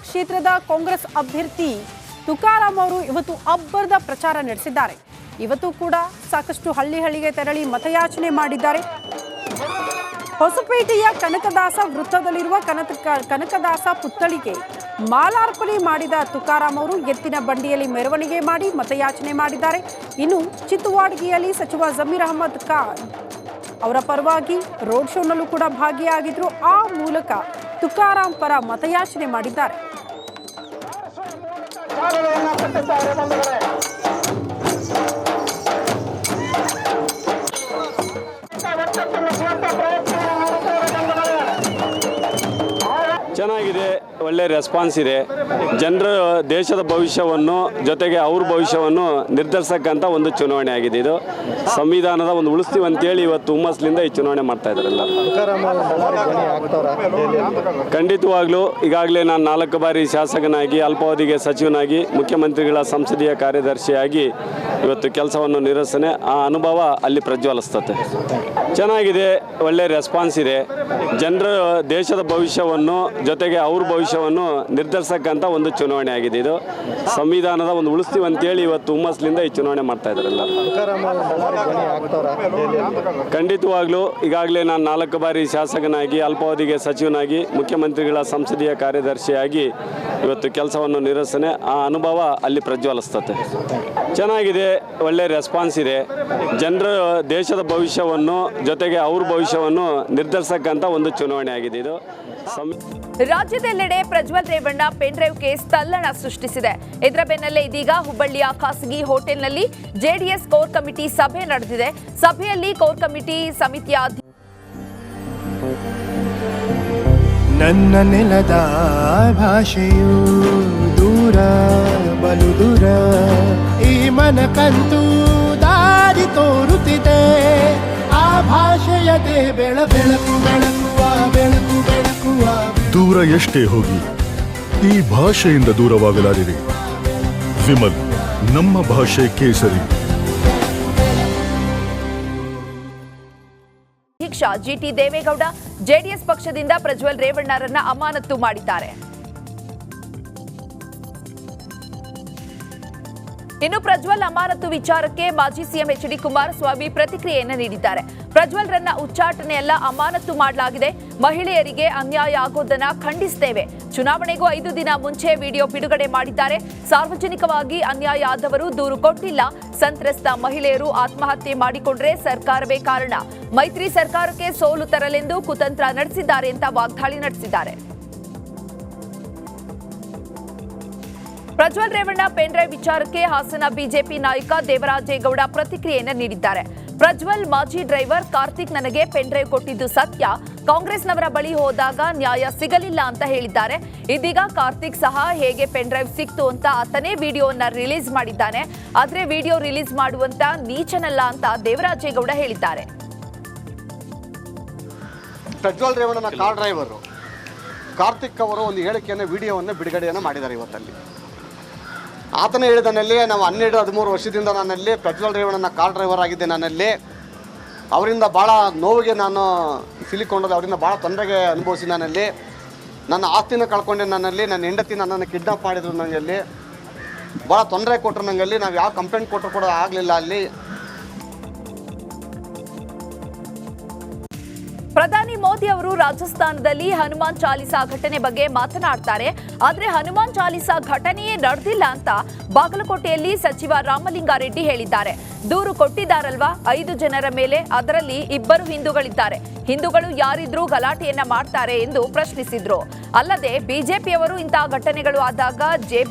ಕ್ಷೇತ್ರದ ಕಾಂಗ್ರೆಸ್ ಅಭ್ಯರ್ಥಿ ತುಕಾರಾಂ ಅವರು ಇವತ್ತು ಅಬ್ಬರದ ಪ್ರಚಾರ ನಡೆಸಿದ್ದಾರೆ. ಇವತ್ತು ಕೂಡ ಸಾಕಷ್ಟು ಹಳ್ಳಿಗೆ ತೆರಳಿ ಮತಯಾಚನೆ ಮಾಡಿದ್ದಾರೆ. ಹೊಸಪೇಟೆಯ ಕನಕದಾಸ ವೃತ್ತದಲ್ಲಿರುವ ಕನಕದಾಸ ಪುತ್ಥಳಿಗೆ ಮಾಲಾರ್ಪಣೆ ಮಾಡಿದ ತುಕಾರಾಂ ಅವರು ಎತ್ತಿನ ಬಂಡಿಯಲ್ಲಿ ಮೆರವಣಿಗೆ ಮಾಡಿ ಮತಯಾಚನೆ ಮಾಡಿದ್ದಾರೆ. ಇನ್ನು ಚಿತ್ತವಾಡ್ಗಿಯಲ್ಲಿ ಸಚಿವ ಜಮೀರ್ ಅಹಮದ್ ಖಾನ್ ಅವರ ಪರವಾಗಿ ರೋಡ್ ಶೋನಲ್ಲೂ ಕೂಡ ಭಾಗಿಯಾಗಿದ್ರು. ಆ ಮೂಲಕ ತುಕಾರಾಂ ಪರ ಮತಯಾಚನೆ ಮಾಡಿದ್ದಾರೆ. ಚೆನ್ನಾಗಿದೆ, ಒಳ್ಳೆ ರೆಸ್ಪಾನ್ಸ್ ಇದೆ. ಜನರು ದೇಶದ ಭವಿಷ್ಯವನ್ನು ಜೊತೆಗೆ ಅವ್ರ ಭವಿಷ್ಯವನ್ನು ನಿರ್ಧರಿಸಕ್ಕಂಥ ಒಂದು ಚುನಾವಣೆ ಆಗಿದೆ. ಇದು ಸಂವಿಧಾನದ ಒಂದು ಉಳಿಸ್ತೀವಿ ಅಂತೇಳಿ ಇವತ್ತು ಹುಮ್ಮಸ್ಲಿಂದ ಈ ಚುನಾವಣೆ ಮಾಡ್ತಾ ಇದ್ದಾರಲ್ಲ. ಖಂಡಿತವಾಗ್ಲೂ ಈಗಾಗಲೇ ನಾನು 4 ಬಾರಿ ಶಾಸಕನಾಗಿ, ಅಲ್ಪಾವಧಿಗೆ ಸಚಿವನಾಗಿ, ಮುಖ್ಯಮಂತ್ರಿಗಳ ಸಂಸದೀಯ ಕಾರ್ಯದರ್ಶಿಯಾಗಿ ಇವತ್ತು ಕೆಲಸವನ್ನು ನಿರ್ವಹಿಸ್ತೇನೆ. ಆ ಅನುಭವ ಅಲ್ಲಿ ಪ್ರಜ್ವಲಿಸ್ತದೆ. ಚೆನ್ನಾಗಿದೆ, ಒಳ್ಳೆ ರೆಸ್ಪಾನ್ಸ್ ಇದೆ. ಜನರು ದೇಶದ ಭವಿಷ್ಯವನ್ನು ಜೊತೆಗೆ ಅವ್ರ ಭವಿಷ್ಯವನ್ನು ನಿರ್ಧರಿಸಕ್ಕಂಥ ಒಂದು ಚುನಾವಣೆ ಆಗಿದೆ. ಇದು ಸಂವಿಧಾನದ ಒಂದು ಉಳಿಸ್ತೀವಿ ಅಂತೇಳಿ ಇವತ್ತು ಹುಮ್ಮಸ್ಲಿಂದ ಈ ಚುನಾವಣೆ ಮಾಡ್ತಾ ಇದ್ದಾರಲ್ಲ. ಖಂಡಿತವಾಗ್ಲೂ ಈಗಾಗಲೇ ನಾನು 4 ಬಾರಿ ಶಾಸಕನಾಗಿ, ಅಲ್ಪಾವಧಿಗೆ ಸಚಿವನಾಗಿ, ಮುಖ್ಯಮಂತ್ರಿಗಳ ಸಂಸದೀಯ ಕಾರ್ಯದರ್ಶಿಯಾಗಿ ಇವತ್ತು ಕೆಲಸವನ್ನು ನಿರ್ವಹಿಸ್ತೇನೆ. ಆ ಅನುಭವ ಅಲ್ಲಿ ಪ್ರಜ್ವಲಿಸ್ತದೆ. ಚೆನ್ನಾಗಿದೆ, ಒಳ್ಳೆ ರೆಸ್ಪಾನ್ಸ್ ಇದೆ. ಜನರು ದೇಶದ ಭವಿಷ್ಯವನ್ನು ಜೊತೆಗೆ ಅವ್ರ ಭವಿಷ್ಯವನ್ನು ನಿರ್ಧರಿಸಕ್ಕಂಥ ಒಂದು ಚುನಾವಣೆ ಆಗಿದೆ. ಇದು ರಾಜ್ಯದೆಲ್ಲೆಡೆ Prajwal Revanna pen drive case ತಲ್ಲಣ ಸೃಷ್ಟಿಸಿದೆ. ಇದರ ಬೆನ್ನಲ್ಲೇ ಇದೀಗ ಹುಬ್ಬಳ್ಳಿಯ ಖಾಸಗಿ ಹೋಟೆಲ್ನಲ್ಲಿ ಜೆಡಿಎಸ್ ಕೋರ್ ಕಮಿಟಿ ಸಭೆ ನಡೆದಿದೆ. ಸಭೆಯಲ್ಲಿ ಕೋರ್ ಕಮಿಟಿ ಸಮಿತಿಯ ನನ್ನ ನೆಲದ ಭಾಷೆಯು ದೂರ ಬಲು ದೂರ, ಈ ಮನಕಂತೂ ದಾರಿ ತೋರುತ್ತಿದೆ. ಆ ಭಾಷೆಯದೇ ಬೆಳಕು ಬೆಳಕುವ ಬೆಳಕು ಬೆಳಕುವ. ದೂರ ಎಷ್ಟೇ ಹೋಗಿ ಈ ಭಾಷೆಯಿಂದ ದೂರವಾಗಲಾರಿರಿ. ವಿಮಲ್, ನಮ್ಮ ಭಾಷೆ ಕೇಸರಿ. ಅಧ್ಯಕ್ಷ ಜಿಟಿ ದೇವೇಗೌಡ ಜೆಡಿಎಸ್ ಪಕ್ಷದಿಂದ ಪ್ರಜ್ವಲ್ ರೇವಣ್ಣರನ್ನ ಅಮಾನತು ಮಾಡಿದ್ದಾರೆ. ಇನ್ನು ಪ್ರಜ್ವಲ್ ಅಮಾನತು ವಿಚಾರಕ್ಕೆ ಮಾಜಿ ಸಿಎಂ ಎಚ್ಡಿ ಕುಮಾರಸ್ವಾಮಿ ಪ್ರತಿಕ್ರಿಯೆಯನ್ನು ನೀಡಿದ್ದಾರೆ. ಪ್ರಜ್ವಲ್ ರನ್ನ ಉಚ್ಚಾಟನೆಯಲ್ಲ, ಅಮಾನತು ಮಾಡಲಾಗಿದೆ. ಮಹಿಳೆಯರಿಗೆ ಅನ್ಯಾಯ ಆಗೋದನ್ನ ಖಂಡಿಸುತ್ತೇವೆ. ಚುನಾವಣೆಗೂ 5 ದಿನ ಮುಂಚೆ ವಿಡಿಯೋ ಬಿಡುಗಡೆ ಮಾಡಿದ್ದಾರೆ. ಸಾರ್ವಜನಿಕವಾಗಿ ಅನ್ಯಾಯ ಆದವರು ದೂರು ಕೊಟ್ಟಿಲ್ಲ. ಸಂತ್ರಸ್ತ ಮಹಿಳೆಯರು ಆತ್ಮಹತ್ಯೆ ಮಾಡಿಕೊಂಡ್ರೆ ಸರ್ಕಾರವೇ ಕಾರಣ. ಮೈತ್ರಿ ಸರ್ಕಾರಕ್ಕೆ ಸೋಲು ತರಲೆಂದು ಕುತಂತ್ರ ನಡೆಸಿದ್ದಾರೆ ಅಂತ ವಾಗ್ದಾಳಿ ನಡೆಸಿದ್ದಾರೆ. ಪ್ರಜ್ವಲ್ ರೇವಣ್ಣ ಪೆನ್ ಡ್ರೈವ್ ವಿಚಾರಕ್ಕೆ ಹಾಸನ ಬಿಜೆಪಿ ನಾಯಕ ದೇವರಾಜೇಗೌಡ ಪ್ರತಿಕ್ರಿಯೆಯನ್ನು ನೀಡಿದ್ದಾರೆ. ಪ್ರಜ್ವಲ್ ಮಾಜಿ ಡ್ರೈವರ್ ಕಾರ್ತಿಕ್ ನನಗೆ ಪೆನ್ ಡ್ರೈವ್ ಕೊಟ್ಟಿದ್ದು ಸತ್ಯ. ಕಾಂಗ್ರೆಸ್ನವರ ಬಳಿ ಹೋದಾಗ ನ್ಯಾಯ ಸಿಗಲಿಲ್ಲ ಅಂತ ಹೇಳಿದ್ದಾರೆ. ಇದೀಗ ಕಾರ್ತಿಕ್ ಸಹ ಹೇಗೆ ಪೆನ್ ಡ್ರೈವ್ ಸಿಕ್ತು ಅಂತ ಆತನೇ ವಿಡಿಯೋನ ರಿಲೀಸ್ ಮಾಡಿದ್ದಾನೆ. ಆದ್ರೆ ವಿಡಿಯೋ ರಿಲೀಸ್ ಮಾಡುವಂತ ನೀಚನಲ್ಲ ಅಂತ ದೇವರಾಜೇಗೌಡ ಹೇಳಿದ್ದಾರೆ. ಪ್ರಜ್ವಲ್ ರೇವಣ್ಣನ ಕಾರ್ ಡ್ರೈವರು ಕಾರ್ತಿಕ್ ಅವರು ಒಂದು ಹೇಳಿಕೆಯನ್ನು ವಿಡಿಯೋವನ್ನು ಬಿಡುಗಡೆಯನ್ನು ಮಾಡಿದ್ದಾರೆ. ಇವತ್ತಲ್ಲಿ ಆತನೇ ಹೇಳಿದನಲ್ಲಿ ನಾವು 12-13 ವರ್ಷದಿಂದ ನಾನಲ್ಲಿ ಪ್ರಜ್ವಲ್ ರೇವಣ್ಣನ ಕಾರ್ ಡ್ರೈವರ್ ಆಗಿದ್ದೆ. ನಾನಲ್ಲಿ ಅವರಿಂದ ಭಾಳ ನೋವಿಗೆ ನಾನು ಸಿಲುಕೊಂಡದ್ದು, ಅವರಿಂದ ಭಾಳ ತೊಂದರೆಗೆ ಅನುಭವಿಸಿ ನಾನಲ್ಲಿ ನನ್ನ ಆಸ್ತಿನ ಕಳ್ಕೊಂಡೆ. ನನ್ನಲ್ಲಿ ನನ್ನ ಹೆಂಡತಿ ನನ್ನನ್ನು ಕಿಡ್ನಾಪ್ ಮಾಡಿದ್ರು. ನನಗಲ್ಲಿ ಭಾಳ ತೊಂದರೆ ಕೊಟ್ಟರು. ನನಗಲ್ಲಿ ನಾವು ಯಾವ ಕಂಪ್ಲೇಂಟ್ ಕೊಟ್ಟರು ಕೂಡ ಆಗಲಿಲ್ಲ. ಅಲ್ಲಿ ಪ್ರಧಾನಿ ಮೋದಿ ಅವರು ರಾಜಸ್ಥಾನದಲ್ಲಿ ಹನುಮಾನ್ ಚಾಲಿಸಾ ಘಟನೆ ಬಗ್ಗೆ ಮಾತನಾಡ್ತಾರೆ. ಆದ್ರೆ ಹನುಮಾನ್ ಚಾಲಿಸಾ ಘಟನೆಯೇ ನಡೆದಿಲ್ಲ ಅಂತ ಬಾಗಲಕೋಟೆಯಲ್ಲಿ ಸಚಿವ ರಾಮಲಿಂಗಾರೆಡ್ಡಿ ಹೇಳಿದ್ದಾರೆ. ದೂರು ಕೊಟ್ಟಿದ್ದಾರಲ್ವಾ 5 ಜನರ ಮೇಲೆ, ಅದರಲ್ಲಿ 2 ಹಿಂದೂಗಳಿದ್ದಾರೆ. ಹಿಂದೂಗಳು ಯಾರಿದ್ರೂ ಗಲಾಟೆಯನ್ನ ಮಾಡ್ತಾರೆ ಎಂದು ಪ್ರಶ್ನಿಸಿದ್ರು. ಅಲ್ಲದೆ ಬಿಜೆಪಿಯವರು ಇಂತಹ ಘಟನೆಗಳು ಆದಾಗ ಜೇಬ